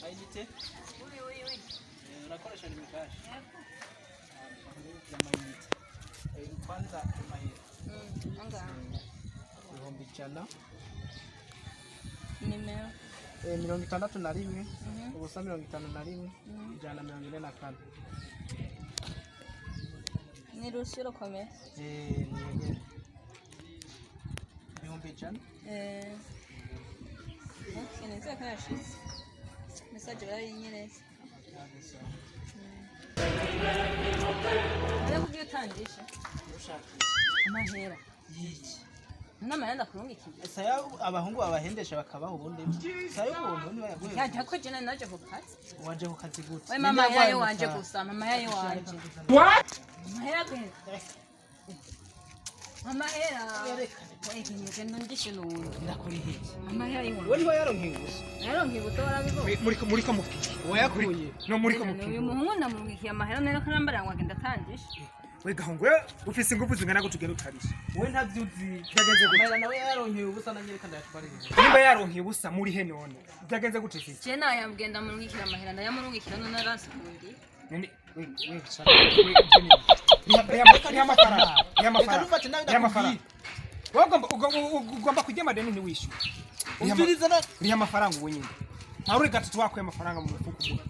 Aijite? Oui. Unakoresha ni mikashi? Kwanza mahera. Angahe? Ibihumbi ijana. Nimero. 61, ubusa 51, 144. Ni rusiro komeye. Ni ibihumbi ijana. Sinzi ko yashize. Message yarinyereza. Ariko byo tangisha. Amahera. Yiki. N'amaranda kurungikiye. Saya abahungu abahendesha bakabaha ubundi. Saya ubuntu ni bayaguye. Yaje ko jena naje ku kazi. Waje ku kazi gute? We mama yayo wanje gusa, mama yayo wanje. What? Mahera gwe. Amahera. Wekinye ndundishe n'umuntu. Ndakuri hiki. Amahera yiwe. Wari wayaronkiye gusa. Yaronkiye gutora bibo. muri ko mufiki Wayakuye. no muri ko mufiki Uyu muhungu ndamungikiye amahera nero karambara ngo agenda tangisha. we gahungu ufise ingufu zingana gutugera utarisha Wowe ntavyuzi. byagenze gute Amahera nawe yaronkiye ubusa nanyereka ndayatwarije. nimba yaronkiye ubusa muri he none byagenze gute sisi Je nayamugenda murungikira amahera ndayamurungikira none aransikundiye. none we cyane ni amafaranga ugomba kujya amadeni ntiwishyure Umviriza na ni amafaranga ubu nyine nta uri gatatu wakuye amafaranga mu mufuko umwe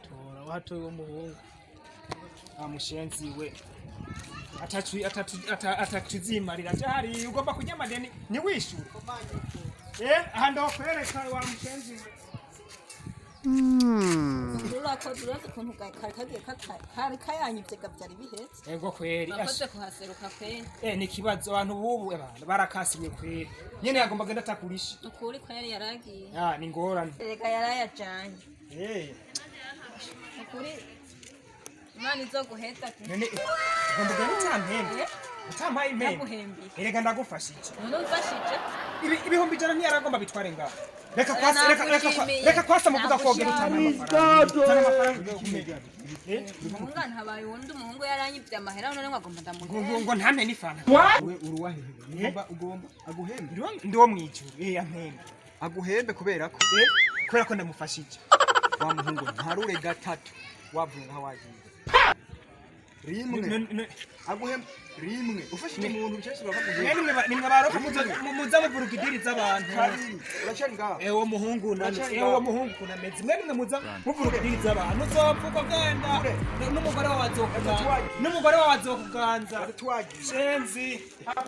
tora watoye umuhungu. amushenzi we atatuzimarira cyari ugomba kujya amadeni ntiwishyure aha ndakwereka wa mushenzi we Urakoze ukuntu kari kayanyibye gabyari bihetse. ego kweri Bakoze kuhaseruka kweri. ni kibazo abantu bubu barakasimye kweri nyene yagomba genda takurisha Ukuri ko yari yaragiye. ni ngorane Reka yarayajanye. Ukuri Imana izoguheta ki. none ugomba genda utampembe utampaye impembe Naguhembiye. erega ndagufashije Numfashije. ibihumbi ijana ntiyaragomba bitware ngaho Nagushimiye. reka kwasa muvuga kogera amafaranga Umuhungu ntabaye wundi umuhungu yaranyibye amahera none ngagomba ndamuhemba. ngo ntampe n'ifana we uruwahe ugomba aguhembe ndi wo mwijuru ampembe aguhembe kubera ko kubera ko ndamufashije wa muhungu ntarure gatatu wavuye nka wagiye rimwe aguhembe rimwe ufashije umuntu bicese bakaguhembe nimwe baroka muza muvuruga idiri z'abantu uracari ngaho ewo muhungu muhungu kunameze mwe nimwe muza muvuruga idiri z'abantu uzopfuka genda n'umugore wawe azokuganza shenzi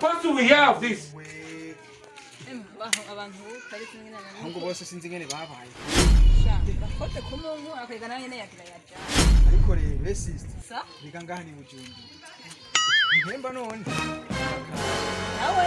What do we have this? Abantu kari kumwe na nani. ahubwo bose sinzi ngene babaye Bakoze kumuntu akwega nawe nyene yagira yaja. ariko rero sister Sa? biga ngaha ni bujumbu impemba none Nawe